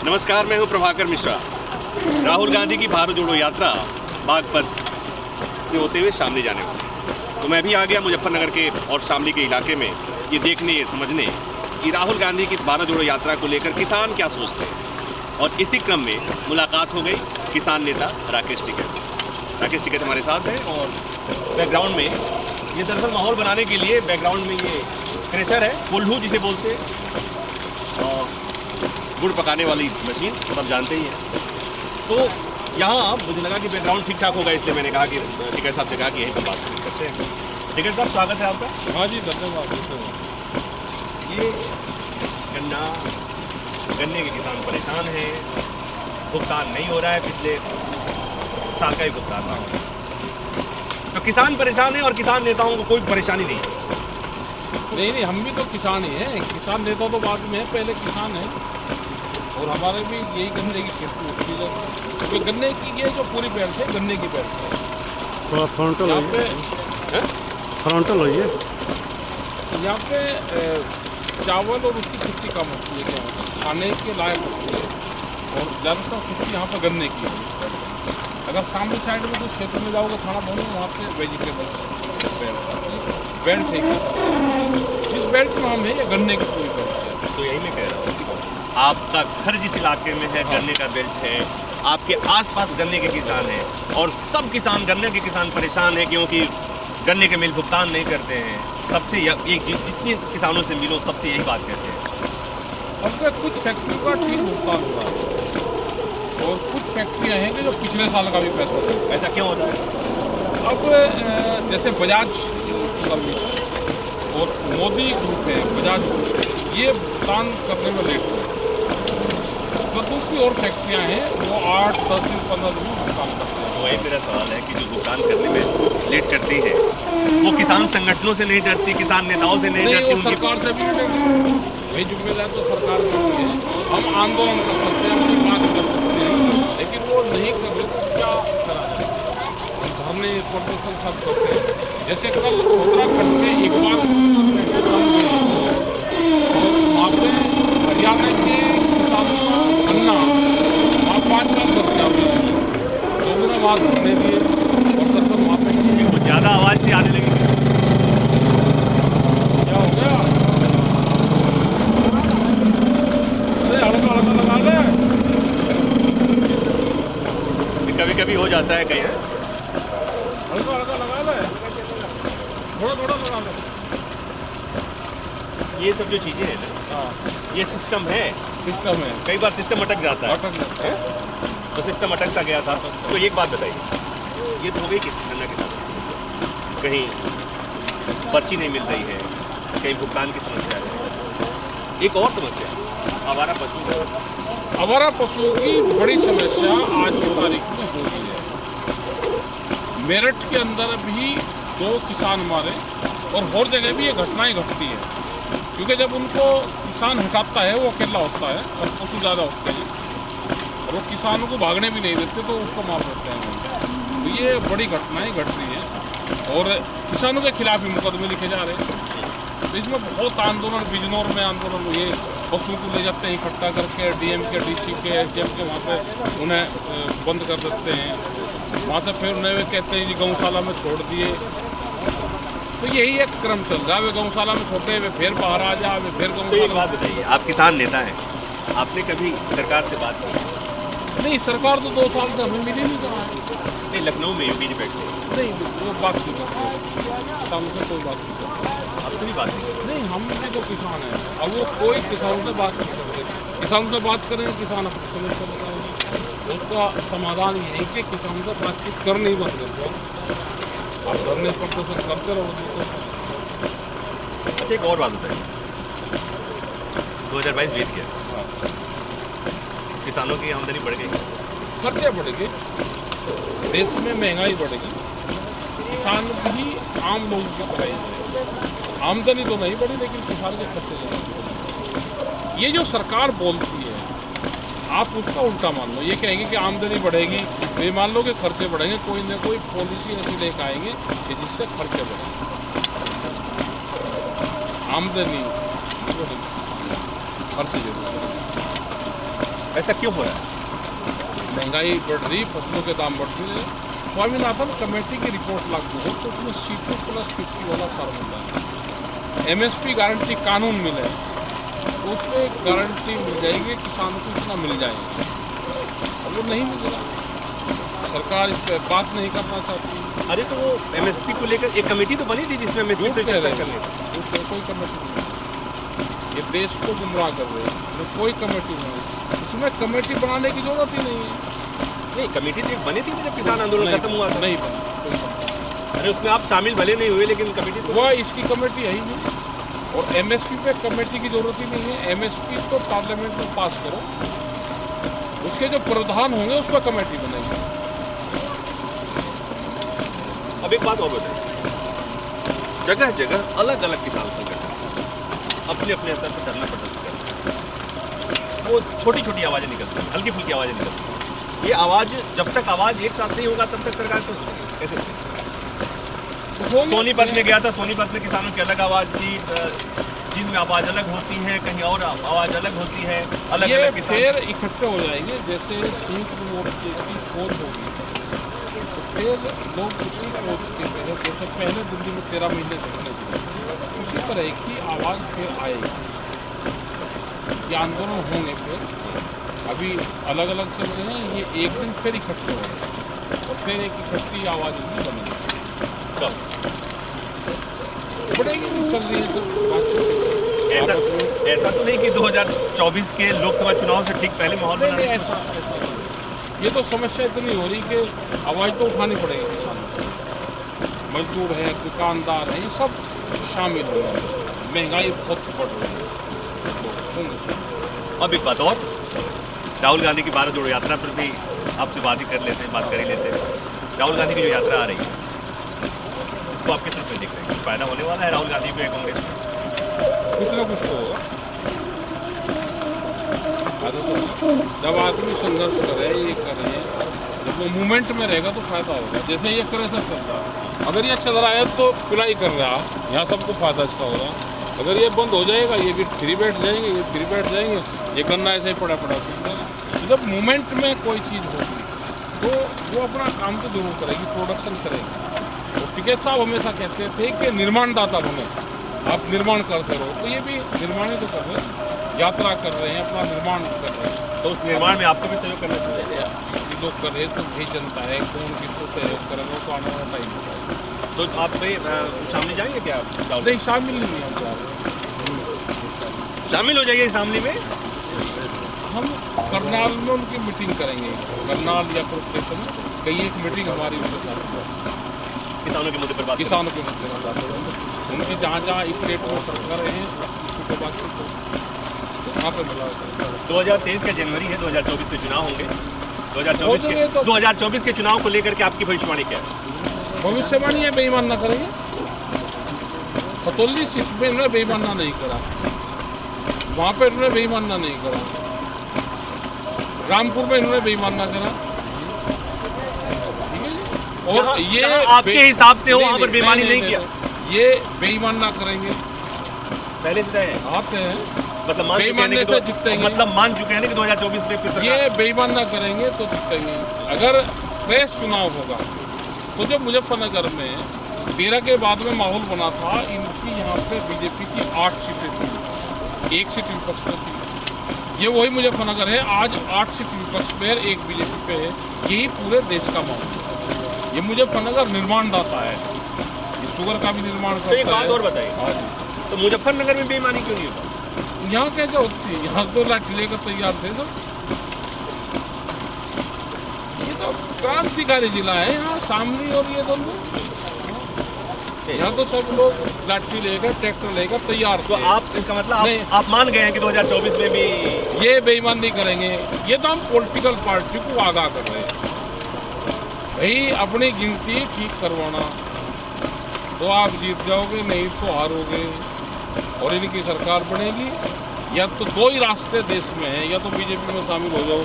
नमस्कार, मैं हूं प्रभाकर मिश्रा। राहुल गांधी की भारत जोड़ो यात्रा बागपत से होते हुए शामली जाने वाली, तो मैं भी आ गया मुजफ्फरनगर के और शामली के इलाके में ये देखने, ये समझने कि राहुल गांधी की इस भारत जोड़ो यात्रा को लेकर किसान क्या सोचते हैं। और इसी क्रम में मुलाकात हो गई किसान नेता राकेश टिकैत से। राकेश टिकैत हमारे साथ हैं और बैकग्राउंड में ये दरअसल माहौल बनाने के लिए बैकग्राउंड में ये क्रेशर है, पुल्हू जिसे बोलते हैं, और गुड़ पकाने वाली मशीन सब जानते ही हैं। तो यहाँ मुझे लगा कि बैकग्राउंड ठीक ठाक होगा, इसलिए मैंने कहा कि टिकैत साहब से कहा कि यहीं पर बात करते हैं। टिकैत साहब, स्वागत है आपका। हाँ जी, धन्यवाद। ये गन्ने के किसान परेशान हैं, भुगतान नहीं हो रहा है, पिछले साल का ही भुगतान ना हो। तो किसान परेशान है और किसान नेताओं को कोई परेशानी नहीं है। नहीं, हम भी तो किसान ही हैं। किसान नेता तो बाद में है, पहले किसान है। और हमारे भी यही गन्ने की खेती होती है, क्योंकि गन्ने की ये जो पूरी बेल्ट है गन्ने की बेल्ट है। थोड़ा फ्रंटल यहाँ पे यहाँ पे चावल और उसकी खेती कम होती है, क्या होता है, खाने के लायक होती है। और ज़्यादातर खेती यहाँ पे गन्ने की है। अगर सामने साइड में जो क्षेत्र में जाओगे थाना भवन, वहाँ पे वेजिटेबल्स बेल्ट है। जिस बेल्ट में हम है ये गन्ने की पूरी बेल्ट है। तो यही मैं कह रहा हूँ, आपका घर जिस इलाके में है गन्ने का बेल्ट है, आपके आसपास गन्ने के किसान हैं और सब किसान गन्ने के किसान परेशान हैं क्योंकि गन्ने के मिल भुगतान नहीं करते हैं। सबसे एक चीज़, जितने किसानों से मिलो सबसे यही बात कहते हैं। अब कुछ फैक्ट्रियों का ठीक भुगतान हो रहा है और कुछ फैक्ट्रियाँ हैं कि जो पिछले साल का भी पैसा है। ऐसा क्यों हो रहा है? अब जैसे बजाज और मोदी ग्रुप है, बजाज ग्रुप, ये भुगतान करने में लेट हुए। तो दूसरी और फैक्ट्रियाँ हैं वो 8, 10 दिन, 15 दिन में भुगतान करते हैं। तो वही मेरा सवाल है कि जो भुगतान करने में लेट करती है वो किसान संगठनों से नहीं डरती, किसान नेताओं से नहीं डरती, वो सरकार से भी नहीं डरती। वही जिम्मेदार तो सरकार की है। हम आंदोलन कर सकते हैं, अपनी बात कर सकते हैं, लेकिन वो नहीं कर रहे तो क्या करा जाए। हम धरने प्रदर्शन सब करते हैं। जैसे कल उत्तराखंड में एक बार वहाँ पे हरियाणा के किसानों का गन्ना वहाँ 5 साल से रुपया हुआ, लोगों ने वहाँ धरने दिए और दरअसल वहाँ पे कुछ ज़्यादा आवाज़ से आने लगी। क्या हो गया? अरे हल्का हल्का लगा ले। कभी कभी हो जाता है कहीं। हल्का हल्का लगा ले, थोड़ा थोड़ा लगा ले। ये सब जो चीज़ें हैं ना, हाँ, ये सिस्टम है। सिस्टम है, कई बार सिस्टम अटक जाता है। अटक जाता है। तो सिस्टम अटकता गया था। तो एक बात बताइए, ये तो हो गई कि गन्ना किसान की समस्या, कहीं पर्ची नहीं मिल रही है, कहीं भुगतान की समस्या है। एक और समस्या आवारा पशुओं की समस्या। आवारा पशुओं की बड़ी समस्या आज की तारीख में हो रही है। मेरठ के अंदर भी 2 किसान मारे और हर जगह भी ये घटनाएं घटती है, क्योंकि जब उनको किसान हटाता है वो अकेला होता है और पशु ज़्यादा होते हैं और वो किसानों को भागने भी नहीं देते तो उसको मार देते हैं। तो ये बड़ी घटनाएं घट रही है और किसानों के खिलाफ ही मुकदमे लिखे जा रहे हैं। तो इसमें बहुत आंदोलन, बिजनौर में आंदोलन हुए, पशुओं को ले जाते हैं इकट्ठा करके डीएम के, डीसी के, एसडीएम के, वहाँ पे उन्हें बंद कर देते हैं। वहाँ से फिर उन्हें कहते हैं जी गौशाला में छोड़ दिए। तो यही एक क्रम चल रहा है। वे गौशाला में छोटे हुए फिर बाहर आ जा, वे फिर तो एक गौशाला। बात बताइए, आप किसान नेता हैं, आपने कभी सरकार से बात की? नहीं, सरकार तो 2 साल से हमें मिली नहीं कहाँ है। नहीं, लखनऊ में योगी जी बैठे हैं। नहीं, वो बात नहीं करते, किसानों से कोई बात नहीं करते। आपसे भी बात नहीं करते? नहीं, हम भी तो किसान हैं। अब वो कोई किसानों से बात नहीं करते। किसानों से बात करें, किसान अपनी समस्या बताएंगे, उसका समाधान ये है कि किसानों से बातचीत करनी बंद कर दो। आप धरने प्रदर्शन करते रहो। अच्छा, एक और बात बताइए, 2022 बीत गया, हाँ, किसानों की आमदनी बढ़ गई, खर्चे बढ़ेंगे, देश में महंगाई बढ़ेगी, किसान भी आम लोगों की तरह आमदनी तो नहीं बढ़ी लेकिन किसान के खर्चे ज़्यादा। ये जो सरकार बोलती है आप उसका उल्टा मान लो। ये कहेंगे कि आमदनी बढ़ेगी, तो ये मान लो कि खर्चे बढ़ेंगे। कोई ना कोई पॉलिसी ऐसी लेकर आएंगे कि जिससे खर्चे बढ़ेंगे, आमदनी खर्चे जरूर। ऐसा क्यों हो रहा है? महंगाई बढ़ रही, फसलों के दाम बढ़ रहे हैं। स्वामीनाथन कमेटी की रिपोर्ट लागू हो तो उसमें C2+50 वाला फार्मूला है। MSP गारंटी कानून मिले तो उसमें गारंटी मिल जाएगी, किसानों को इतना मिल जाएगा। और वो नहीं मिल रहा, सरकार इस पर बात नहीं करना चाहती। अरे तो वो MSP को लेकर एक कमेटी तो बनी थी जिसमें MSP पर चर्चा करनी थी। कोई कमेटी नहीं, ये देश को गुमराह कर रहे हैं। कोई कमेटी नहीं, उसमें कमेटी बनाने की जरूरत ही नहीं है। नहीं, कमेटी तो एक बनी थी जब किसान आंदोलन खत्म हुआ था। नहीं बनी कोई कमेटी। अरे उसमें आप शामिल भले नहीं हुए, लेकिन कमेटी तो वह इसकी कमेटी है ही नहीं, और MSP पे कमेटी की जरूरत ही नहीं है। MSP तो पार्लियामेंट में पास करो, उसके जो प्रावधान होंगे उस पर कमेटी बनेगी। अब एक बात और बताइए, जगह जगह अलग अलग किसान संगठन अपने अपने स्तर पर धरना प्रदर्शन करते हैं। वो छोटी छोटी आवाज़ें निकलती हैं, हल्की फुल्की आवाज़ें निकलती हैं। ये आवाज़, जब तक आवाज़ एक साथ नहीं होगा तब तक सरकार तो कैसे? सोनीपत में गया था, सोनीपत में किसानों की अलग आवाज़ थी, जिनमें आवाज़ अलग होती है, कहीं और आवाज़ अलग होती है, अलग अलग किसान फिर इकट्ठे हो जाएंगे। जैसे संयुक्त मोर्चे की खोज होगी तो फिर लोग उसी खोज के तहत, जैसे पहले दिल्ली में 13 महीने झगड़े थे, उसी तरह की आवाज़ फिर आएगी। ये आंदोलन होंगे, फिर अभी अलग अलग चल रहे हैं, ये एक दिन फिर इकट्ठे होंगे और फिर एक इकट्ठी आवाज़ उनकी बनेगी। कब बढ़ेगी, चल रही है सब बातचीत। ऐसा तो नहीं कि 2024 के लोकसभा चुनाव से ठीक पहले माहौल बना? नहीं, ऐसा नहीं। ये तो समस्या इतनी हो रही कि आवाज़ तो उठानी पड़ेगी किसानों को। मजदूर हैं, दुकानदार हैं, ये सब शामिल हो रहे हैं। महंगाई बहुत बढ़ रही है। अब एक बात और, राहुल गांधी की भारत जोड़ो यात्रा पर भी आपसे बात कर ही लेते हैं। राहुल गांधी की जो यात्रा आ रही है, इसको आप किस रूप में देख रहे हैं? कुछ फायदा होने वाला है राहुल गांधी को या कांग्रेस में? कुछ ना कुछ तो होगा। जब आदमी संघर्ष करे, ये करे, जब वो मूवमेंट में रहेगा तो फायदा होगा। जैसे ये करे सब चल रहा, अगर ये चल रहा है तो पिलाई कर रहा, यहाँ सबको फायदा इसका होगा। अगर ये बंद हो जाएगा, ये भी फ्री बैठ जाएंगे, ये फ्री बैठ जाएंगे, ये गन्ना ऐसे ही पड़ा तो जब मूवमेंट में कोई चीज़ होगी तो वो अपना काम तो जरूर करेगी, प्रोडक्शन करेगी। और टिकैत साहब हमेशा कहते थे कि निर्माणदाता बने, आप निर्माण करते रहो। तो ये भी निर्माण ही तो कर रहे हैं, यात्रा कर रहे हैं, अपना निर्माण कर रहे हैं। तो उस निर्माण में आपको भी सहयोग करना चाहिए। सभी लोग कर रहे हैं तो यही जनता है, कौन किसको सहयोग करेगा तो आने वाला टाइम होगा। तो आप शामिल जाएंगे क्या? नहीं, शामिल नहीं है, शामिल हो जाइए शामली में। हम करनाल में उनकी मीटिंग करेंगे, करनाल या कुरुक्षेत्र में कहीं एक मीटिंग हमारी उनके साथ, किसानों के मुद्दे पर बात, किसानों के मुद्दे पर बात करेंगे। उनकी जहाँ जहाँ स्टेट में सरकारें हैं उसकी बातचीत हो, तो वहाँ पर मिला। 2023 का जनवरी है, 2024 के चुनाव होंगे। 2024 के चुनाव को लेकर के आपकी भविष्यवाणी क्या है? भविष्यवाणी है, बेईमान ना करेंगे। खतौली सीट में इन्होंने बेईमाना नहीं करा, वहाँ पे इन्होंने बेईमाना नहीं करा, रामपुर में इन्होंने बेईमाना करा, ठीक है। और ये आपके हिसाब से हो, वहाँ पर बेईमानी नहीं किया, ये बेईमान ना करेंगे। पहले से तय है, आते हैं मतलब बेईमानी से जीतेंगे, मतलब मान चुके हैं कि 2024 में फिर ये बेईमान ना करेंगे तो जीतेंगे। अगर फ्रेश चुनाव होगा तो जो मुजफ्फरनगर में 13 के बाद में माहौल बना था, इनकी यहाँ पे बीजेपी की 8 सीटें थी, 1 सीट विपक्ष पर थी। ये वही मुजफ्फरनगर है, आज 8 सीट विपक्ष पर 1 बीजेपी पे है। यही पूरे देश का माहौल है। ये मुजफ्फरनगर निर्माणदाता है, ये शुगर का भी निर्माण करता है। एक बात और बताइए, हाँ जी, तो मुजफ्फरनगर में बेईमानी क्यों नहीं होता? यहाँ कैसे होती है? यहाँ तो लाठी लेकर तैयार थे सब। ये तो क्रांतिकारी जिला है, यहाँ शामली और ये दोनों, यहाँ तो सब लोग लाठी लेकर ट्रैक्टर लेकर तैयार थे। तो आप इसका मतलब आप मान गए हैं कि 2024 में भी ये बेईमान नहीं करेंगे। ये तो हम पॉलिटिकल पार्टी को आगाह कर रहे हैं, भाई अपनी गिनती ठीक करवाना, तो आप जीत जाओगे, नहीं तो हारोगे और इनकी सरकार बनेगी। या तो 2 ही रास्ते देश में हैं, या तो बीजेपी में शामिल हो जाओ,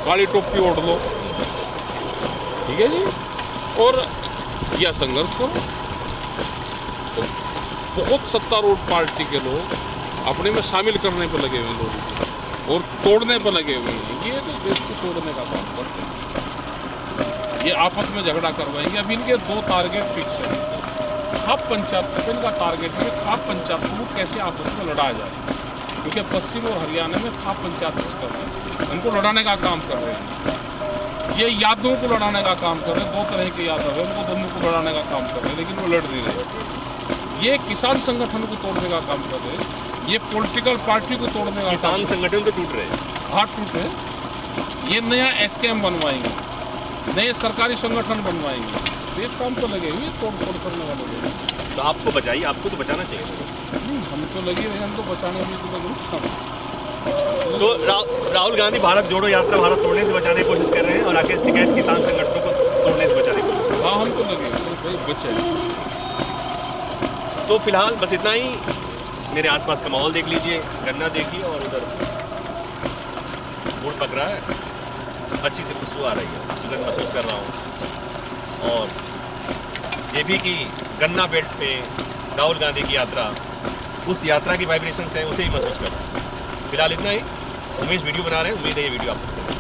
काली टोपी ओढ़ लो, ठीक है जी, और या संघर्ष करो। तो बहुत सत्तारूढ़ पार्टी के लोग अपने में शामिल करने पर लगे हुए लोग। और तोड़ने पर लगे हुए हैं। ये तो देश को तोड़ने का काम करते हैं, ये आपस में झगड़ा करवाएंगे। अब इनके 2 टारगेट फिक्स है। खाप पंचायत इनका टारगेट है, खाप पंचायत को कैसे आपस में लड़ाया जाए, क्योंकि पश्चिम और हरियाणा में खाप पंचायत सिस्टम है, उनको लड़ाने का काम कर रहे हैं। ये यादवों को लड़ाने का काम कर रहे हैं, 2 तरह के यादव है, उनको दोनों को लड़ाने का काम कर रहे हैं, लेकिन वो लड़ नहीं रहे। ये किसान संगठन को तोड़ने का काम कर रहे हैं, ये पॉलिटिकल पार्टी को तोड़ने का किसान संगठन तो टूट रहे हैं, हाथ टूटे। ये नया एसकेएम बनवाएंगे, नए सरकारी संगठन बनवाएंगे, देश काम तो लगे हुए तोड़ फोड़ करने वाले लोग। तो आपको बचाइए, आपको तो बचाना चाहिए। नहीं, हम तो लगे रहे, हम तो बचाने में तो लगे रुकता। तो राहुल गांधी भारत जोड़ो यात्रा भारत तोड़ने से बचाने की कोशिश कर रहे हैं और राकेश टिकैत किसान संगठनों को तोड़ने से बचाने की कोशिश कर रहे हाँ, हम तो लगे भाई बचे। हैं। तो फिलहाल बस इतना ही। मेरे आसपास का माहौल देख लीजिए, गन्ना देखिए, और उधर गुड़ पक रहा है, अच्छी से खुशबू आ रही है, सुगंध महसूस कर रहा हूँ। और ये भी कि गन्ना बेल्ट पे राहुल गांधी की यात्रा, उस यात्रा की वाइब्रेशंस है, उसे ही महसूस कर रहा हूँ। फिलहाल इतना ही। उमेश वीडियो बना रहे हैं, उम्मीद है ये वीडियो आपको पसंद है।